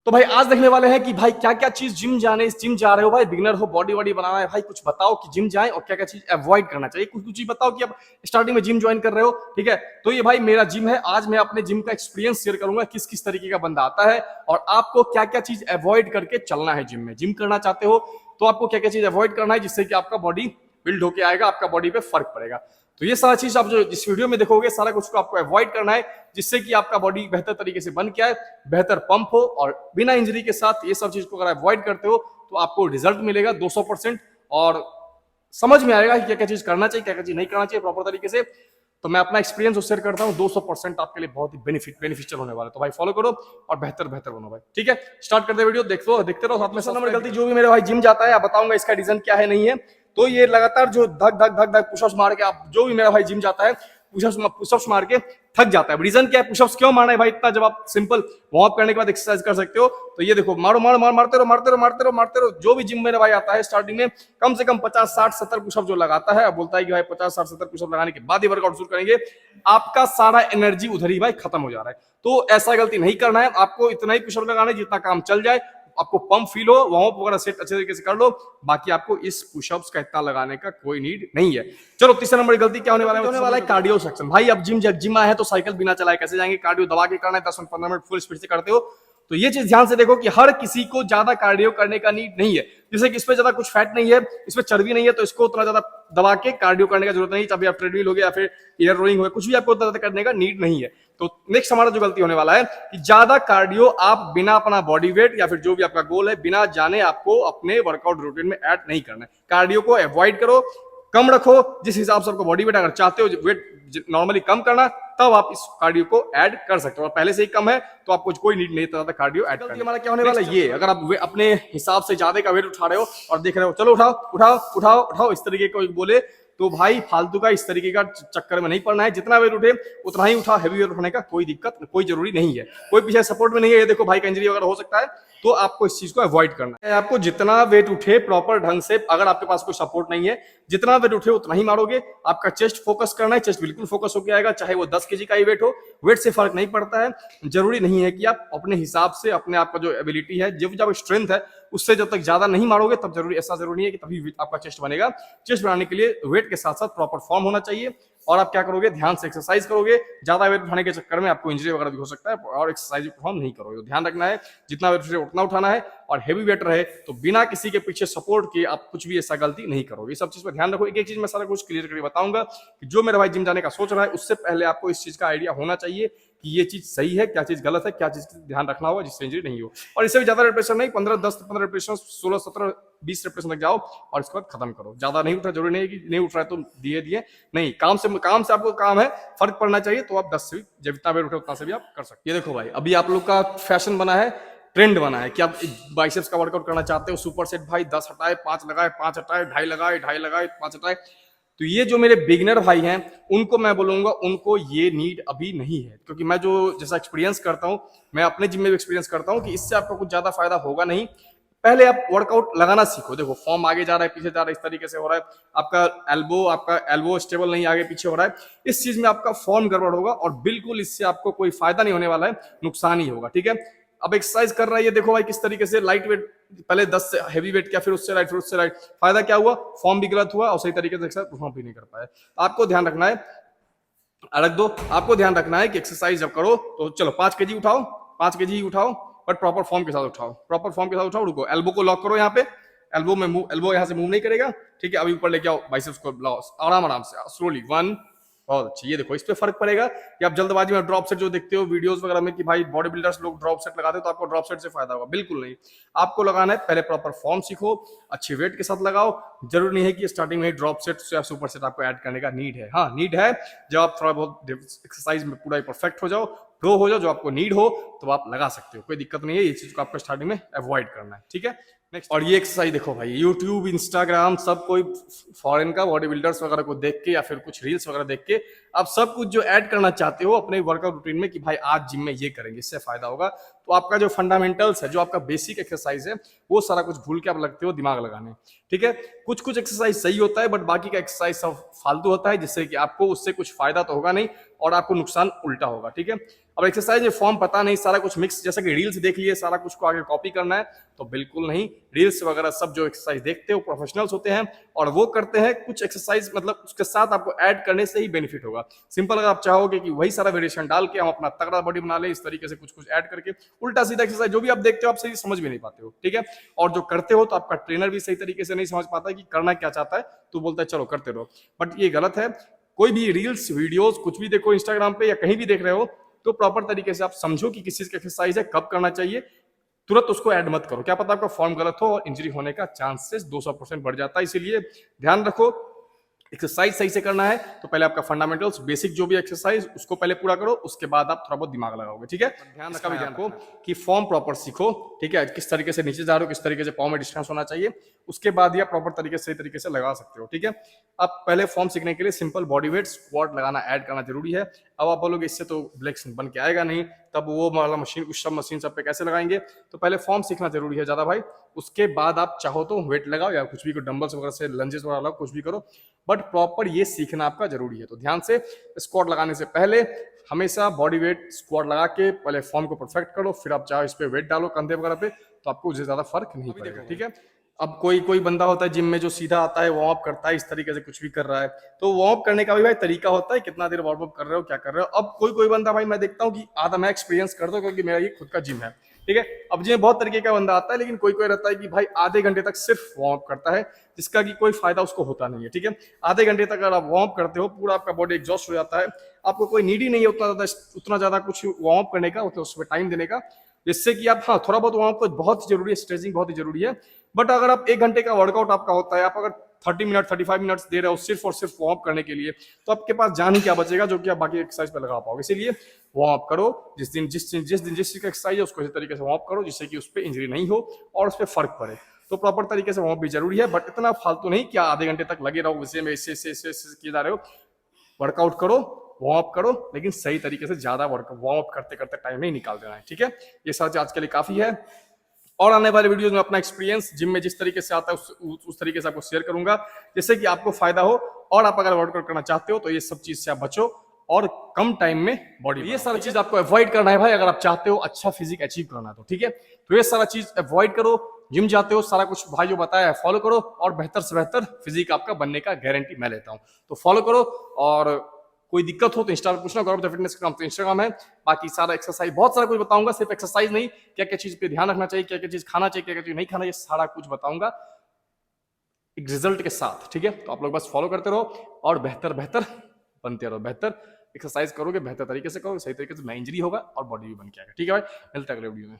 तो भाई आज देखने वाले हैं कि भाई क्या क्या चीज जिम जा रहे हो भाई, बिगनर हो, बॉडी वॉडी बनाना है भाई, कुछ बताओ कि जिम जाएं और क्या क्या चीज अवॉइड करना चाहिए। कुछ कुछ चीज बताओ कि अब स्टार्टिंग में जिम ज्वाइन कर रहे हो, ठीक है। तो ये भाई मेरा जिम है, आज मैं अपने जिम का एक्सपीरियंस शेयर करूंगा, किस किस तरीके का बंदा आता है और आपको क्या क्या चीज अवॉइड करके चलना है। जिम में जिम करना चाहते हो तो आपको क्या क्या चीज अवॉइड करना है जिससे कि आपका बॉडी बिल्ड होके आएगा, आपका बॉडी पे फर्क पड़ेगा। तो ये सारा चीज आप जो इस वीडियो में देखोगे, सारा कुछ को आपको अवॉइड करना है जिससे कि आपका बॉडी बेहतर तरीके से बन के आए, बेहतर पंप हो और बिना इंजरी के साथ ये सब चीज को अगर अवॉइड करते हो तो आपको रिजल्ट मिलेगा 200% और समझ में आएगा कि क्या क्या चीज करना चाहिए, क्या क्या चीज नहीं करना चाहिए प्रॉपर तरीके से। तो मैं अपना एक्सपीरियंस शेयर करता हूँ, 200% आपके लिए बहुत ही बेनिफिशियल होने वाला है। तो भाई फॉलो करो और बेहतर बनो भाई, ठीक है। स्टार्ट करते वीडियो, देखते रहो साथ में। सब नंबर गलती जो भी मेरे भाई जिम जाता है, आप बताऊंगा इसका रीजन क्या है नहीं है। तो ये लगातार जो धक धक धक धक पुशअप्स मार के, आप जो भी मेरा भाई जिम जाता है पुशअप्स मार के थक जाता है। रीजन क्या है, पुशअप्स क्यों मारना है भाई इतना, जब आप सिंपल वार्म अप करने के बाद एक्सरसाइज कर सकते हो। तो ये देखो, मारो मारो मारो, मारते रहो। जो भी जिम में भाई आता है स्टार्टिंग में कम से कम 50 60 70 पुशअप जो लगाता है, बोलता है कि भाई 50 60 70 पुशअप लगाने के बाद ही वर्कआउट शुरू करेंगे, आपका सारा एनर्जी उधर ही भाई खत्म हो जा रहा है। तो ऐसा गलती नहीं करना है, आपको इतना ही पुशअप लगाना है जितना काम चल जाए, आपको पंप फील हो, वार्म अप वगैरह सेट अच्छे तरीके से कर लो। बाकी आपको इस पुशअप्स का इतना लगाने का कोई नीड नहीं है। चलो तीसरा नंबर गलती क्या होने वाला है कार्डियो सेक्शन। भाई अब जिम आए हैं तो साइकिल बिना चलाए कैसे जाएंगे, कार्डियो दबा के करना है, 10-15 मिनट फुल स्पीड से करते हो। तो ये चीज ध्यान से देखो कि हर किसी को ज्यादा कार्डियो करने का नीड नहीं है। जैसे कि इसमें ज्यादा कुछ फैट नहीं है, इसमें चर्बी नहीं है, तो इसको उतना ज्यादा दबा के कार्डियो करने का जरूरत नहीं। चाहे आप ट्रेडमिल हो गया या फिर एयर रोइंग हो, कुछ भी आपको उतना करने का नीड नहीं है। तो नेक्स्ट हमारा जो गलती होने वाला है कि ज्यादा कार्डियो आप बिना अपना बॉडी वेट या फिर जो भी आपका गोल है, बिना जाने आपको अपने वर्कआउट रूटीन में ऐड नहीं करना है। कार्डियो को अवॉइड करो, कम रखो। जिस हिसाब से आपको बॉडी वेट अगर चाहते हो वेट नॉर्मली कम करना, तब आप इस कार्डियो को ऐड कर सकते हो। और पहले से ही कम है तो आपको कोई नीड नहीं था कार्डियो ऐड करने। हमारा क्या होने वाला है, ये अगर आप अपने हिसाब से ज्यादा का वेट उठा रहे हो और देख रहे हो चलो उठाओ इस तरीके को बोले, तो भाई फालतू का इस तरीके का चक्कर में नहीं पड़ना है। जितना वेट उठे उतना ही उठा, हैवी वेट उठाने का कोई दिक्कत कोई जरूरी नहीं है, कोई पीछे सपोर्ट में नहीं है। ये देखो भाई का इंजरी वगैरह हो सकता है, तो आपको इस चीज को अवॉइड करना है। आपको जितना वेट उठे प्रॉपर ढंग से, अगर आपके पास कोई सपोर्ट नहीं है, जितना वेट उठे उतना ही मारोगे। आपका चेस्ट फोकस करना है, चेस्ट बिल्कुल फोकस होकर आएगा, चाहे वो 10 kg का ही वेट हो, वेट से फर्क नहीं पड़ता है। जरूरी नहीं है कि आप अपने हिसाब से अपने आप का जो एबिलिटी है, जब स्ट्रेंथ है, उससे जब तक ज्यादा नहीं मारोगे तब ऐसा जरूरी नहीं है कि तभी आपका चेस्ट बनेगा। चेस्ट बनाने के लिए वेट के साथ साथ प्रॉपर फॉर्म होना चाहिए। और आप क्या करोगे, ध्यान से एक्सरसाइज करोगे। ज्यादा वेट उठाने के चक्कर में आपको इंजरी वगैरह भी हो सकता है और एक्सरसाइज परफॉर्म नहीं करोगे। तो ध्यान रखना है, जितना वेट उतना उठाना है और हेवी वेट रहे तो बिना किसी के पीछे सपोर्ट के आप कुछ भी ऐसा गलती नहीं करोगे। सब चीज पर ध्यान रखो। एक एक चीज मैं सारा कुछ क्लियर करके बताऊंगा कि जो मेरा भाई जिम जाने का सोच रहा है, उससे पहले आपको इस चीज का आइडिया होना चाहिए कि ये चीज सही है, क्या चीज गलत है, क्या चीज ध्यान रखना होगा जिससे इंजरी नहीं हो। और इससे भी ज्यादा रेपिटेशन नहीं, 15-10-15 रेपिटेशन, 16-17-20 रेपिटेशन तक जाओ और इसके बाद खत्म करो। ज्यादा नहीं उठा, जरूरी नहीं है कि नहीं उठ रहा है तो दिए नहीं। काम से आपको काम है, फर्क पड़ना चाहिए, तो आप 10 से भी जितना वेट उठे उतना से भी आप कर सकते हैं। ये देखो भाई, अभी आप लोग का फैशन बना है, ट्रेंड बना है कि आप बाइसेप्स का वर्कआउट करना चाहते हो। सुपर सेट भाई 10 हटाए 5 लगाए, 5 हटाए 2.5 लगाए, 2.5 लगाए 5 हटाए। तो ये जो मेरे बिगिनर भाई हैं, उनको मैं बोलूंगा उनको ये नीड अभी नहीं है, क्योंकि मैं जो जैसा एक्सपीरियंस करता हूं, मैं अपने जिम में भी एक्सपीरियंस करता हूं कि इससे आपको कुछ ज्यादा फायदा होगा नहीं। पहले आप वर्कआउट लगाना सीखो। देखो फॉर्म आगे जा रहा है, पीछे जा रहा है, इस तरीके से हो रहा है, आपका एल्बो स्टेबल नहीं, आगे पीछे हो रहा है, इस चीज में आपका फॉर्म गड़बड़ होगा और बिल्कुल इससे आपको कोई फायदा नहीं होने वाला है, नुकसान ही होगा, ठीक है। अब एक्सरसाइज कर रहा है, ये देखो भाई किस तरीके से लाइट वेट, पहले 10 से हेवी वेट किया, फिर उससे लाइट, फिर उससे लाइट, फायदा क्या हुआ, फॉर्म भी गलत हुआ और सही तरीके से एक्सरसाइज परफॉर्म भी नहीं कर पाया। आपको ध्यान रखना है, अलग दो, आपको ध्यान रखना है कि एक्सरसाइज जब करो तो चलो 5 kg उठाओ, 5 kg उठाओ, बट प्रॉपर फॉर्म के साथ उठाओ, प्रॉपर फॉर्म के साथ उठाओ। रुको, एल्बो को लॉक करो, यहाँ पे एल्बो यहाँ से मूव नहीं करेगा, ठीक है। अभी ऊपर लेके आओ, बाइसेप्स को लाओ आराम से, स्लोली, 1, बहुत अच्छी। ये देखो, इस पे फर्क पड़ेगा कि आप जल्दबाजी में ड्रॉप सेट जो देखते हो वीडियोस वगैरह में कि भाई बॉडी बिल्डर्स लोग ड्रॉप सेट लगाते हो, तो आपको ड्रॉप सेट से फायदा होगा, बिल्कुल नहीं। आपको लगाना है, पहले प्रॉपर फॉर्म सीखो, अच्छे वेट के साथ लगाओ। जरूरी नहीं है कि स्टार्टिंग में ड्रॉप सेट या सुपर सेट आपको ऐड करने का नीड है। हाँ, नीड है जब आप थोड़ा बहुत एक्सरसाइज में पूरा परफेक्ट हो जाओ, प्रो हो जाओ, जो आपको नीड हो तो आप लगा सकते हो, कोई दिक्कत नहीं है। ये चीज को आपको स्टार्टिंग में अवॉइड करना है, ठीक है। नेक्स्ट, और ये एक्सरसाइज देखो भाई, यूट्यूब, इंस्टाग्राम, सब कोई फॉरेन का बॉडी बिल्डर्स वगैरह को देख के या फिर कुछ रील्स वगैरह देख के आप सब कुछ जो ऐड करना चाहते हो अपने वर्कआउट रूटीन में कि भाई आज जिम में ये करेंगे, इससे फायदा होगा, तो आपका जो फंडामेंटल्स है, जो आपका बेसिक एक्सरसाइज है, वो सारा कुछ भूल के आप लगते हो दिमाग लगाने, ठीक है। कुछ एक्सरसाइज सही होता है, बट बाकी का एक्सरसाइज सब फालतू होता है, जिससे कि आपको उससे कुछ फायदा तो होगा नहीं, और आपको नुकसान उल्टा होगा, ठीक है। अब एक्सरसाइज में फॉर्म पता नहीं, सारा कुछ मिक्स, जैसा कि रील्स देख लिए सारा कुछ को आगे कॉपी करना है, तो बिल्कुल नहीं। रील्स वगैरह सब जो एक्सरसाइज देखते हो प्रोफेशनल्स होते हैं और वो करते हैं, कुछ एक्सरसाइज मतलब उसके साथ आपको ऐड करने से ही बेनिफिट होगा। सिंपल अगर आप चाहोगे कि वही सारा वेरिएशन डाल के हम अपना तगड़ा बॉडी बना ले, इस तरीके से कुछ कुछ ऐड करके, उल्टा सीधा एक्सरसाइज जो भी आप देखते हो आप सही समझ भी नहीं पाते हो, ठीक है। और जो करते हो तो आपका ट्रेनर भी सही तरीके से नहीं समझ पाता कि करना क्या चाहता है, तो बोलता है चलो करते रहो, बट ये गलत है। कोई भी रील्स वीडियोस कुछ भी देखो इंस्टाग्राम पे या कहीं भी देख रहे हो, तो प्रॉपर तरीके से आप समझो कि किस चीज का एक्सरसाइज है, कब करना चाहिए, तुरंत उसको ऐड मत करो। क्या पता आपका फॉर्म गलत हो और इंजरी होने का चांसेस 200% बढ़ जाता है। इसीलिए ध्यान रखो, एक्सरसाइज सही से करना है तो पहले आपका फंडामेंटल्स बेसिक जो भी एक्सरसाइज उसको पहले पूरा करो, उसके बाद आप थोड़ा बहुत दिमाग लगाओगे, ठीक है। ध्यान इसका भी ध्यान रखो कि फॉर्म प्रॉपर सीखो, ठीक है, किस तरीके से नीचे जा रहे हो, किस तरीके से पाँव में डिस्टेंस होना चाहिए, उसके बाद ही आप प्रॉपर तरीके से सही तरीके से लगा सकते हो, ठीक है। आप पहले फॉर्म सीखने के लिए सिंपल बॉडी वेट स्क्वाट लगाना ऐड करना जरूरी है। अब आप बोलोगे इससे तो ब्लैक्स बन के आएगा नहीं, तब वो वाला मशीन कुछ सब मशीन सब पे कैसे लगाएंगे, तो पहले फॉर्म सीखना जरूरी है ज्यादा भाई। उसके बाद आप चाहो तो वेट लगाओ या कुछ भी डंबल्स वगैरह से लंजेस वगैरह लगाओ, कुछ भी करो, बट प्रॉपर ये सीखना आपका जरूरी है। तो ध्यान से स्क्वाट लगाने से पहले हमेशा बॉडी वेट स्क्वाट लगा के पहले फॉर्म को परफेक्ट करो, फिर आप चाहो इस पे वेट डालो कंधे वगैरह पे, तो आपको उससे ज्यादा फर्क नहीं पड़ेगा, ठीक है। अब कोई कोई बंदा होता है जिम में जो सीधा आता है वार्म अप करता है, इस तरीके से कुछ भी कर रहा है, तो वार्म अप करने का भी भाई तरीका होता है, कितना देर वार्म अप कर रहे हो, क्या कर रहे हो। अब कोई कोई बंदा भाई मैं देखता हूँ कि आधा मैं एक्सपीरियंस करता हूँ क्योंकि मेरा ये खुद का जिम है, ठीक है। अब जिम बहुत तरीके का बंदा आता है, लेकिन कोई कोई रहता है कि भाई आधे घंटे तक सिर्फ वार्म अप करता है, जिसका कि कोई फायदा उसको होता नहीं है, ठीक है। आधे घंटे तक अगर आप वार्म अप करते हो, पूरा आपका बॉडी एग्जॉस्ट हो जाता है, आपको कोई नीड ही नहीं है उतना ज्यादा कुछ वार्म अप करने का, उस पर टाइम देने का, जिससे कि आप हाँ थोड़ा बहुत वार्म अप बहुत जरूरी है, स्ट्रेचिंग बहुत ही जरूरी है। बट अगर आप 1 घंटे का वर्कआउट आपका होता है, आप अगर 30 मिनट 35 मिनट दे रहे हो सिर्फ और सिर्फ वार्म अप करने के लिए, तो आपके पास जान ही क्या बचेगा जो कि आप बाकी एक्सरसाइज पे लगा पाओगे। इसीलिए वार्म अप करो, जिस दिन जिस चीज का एक्सरसाइज है उसको इसी तरीके से वार्म अप करो जिससे कि उस पर इंजरी नहीं हो और उस पर फर्क पड़े। तो प्रॉपर तरीके से वार्म अप भी जरूरी है, बट इतना फालतू नहीं कि आधे घंटे तक लगे रहो इसे में इससे किए जा रहे हो। वर्कआउट करो, वार्म अप करो, लेकिन सही तरीके से ज्यादा वार्म अप करते करते टाइम नहीं निकाल देना है, ठीक है। ये सारा आज के लिए काफी है, और आने वाले वीडियोस में अपना एक्सपीरियंस जिम में जिस तरीके से आता है उस तरीके से आपको शेयर करूंगा, जिससे कि आपको फायदा हो। और आप अगर वर्कआउट करना चाहते हो तो ये सब चीज से आप बचो और कम टाइम में बॉडी, ये सारी चीज आपको अवॉइड करना है भाई अगर आप चाहते हो अच्छा फिजिक अचीव करना, तो ठीक है। तो ये सारा चीज अवॉइड करो, जिम जाते हो सारा कुछ भाई जो बताया है फॉलो करो, और बेहतर से बेहतर फिजिक आपका बनने का गारंटी मैं लेता हूँ। तो फॉलो करो, और कोई दिक्कत हो तो इंस्टा पे पूछना, गौरव द फिटनेस का तो इंस्टाग्राम है। बाकी सारा एक्सरसाइज बहुत सारा कुछ बताऊंगा, सिर्फ एक्सरसाइज नहीं, क्या क्या चीज पे ध्यान रखना चाहिए, क्या क्या चीज खाना चाहिए, क्या क्या चीज नहीं खाना, ये सारा कुछ बताऊंगा एक रिजल्ट के साथ, ठीक है। तो आप लोग बस फॉलो करते रहो और बेहतर बेहतर बनते रहो, बेहतर एक्सरसाइज करोगे, बेहतर तरीके से करोगे, सही तरीके से ना इंजरी होगा और बॉडी भी बन के आएगा, ठीक है भाई। मिलते हैं अगले वीडियो में।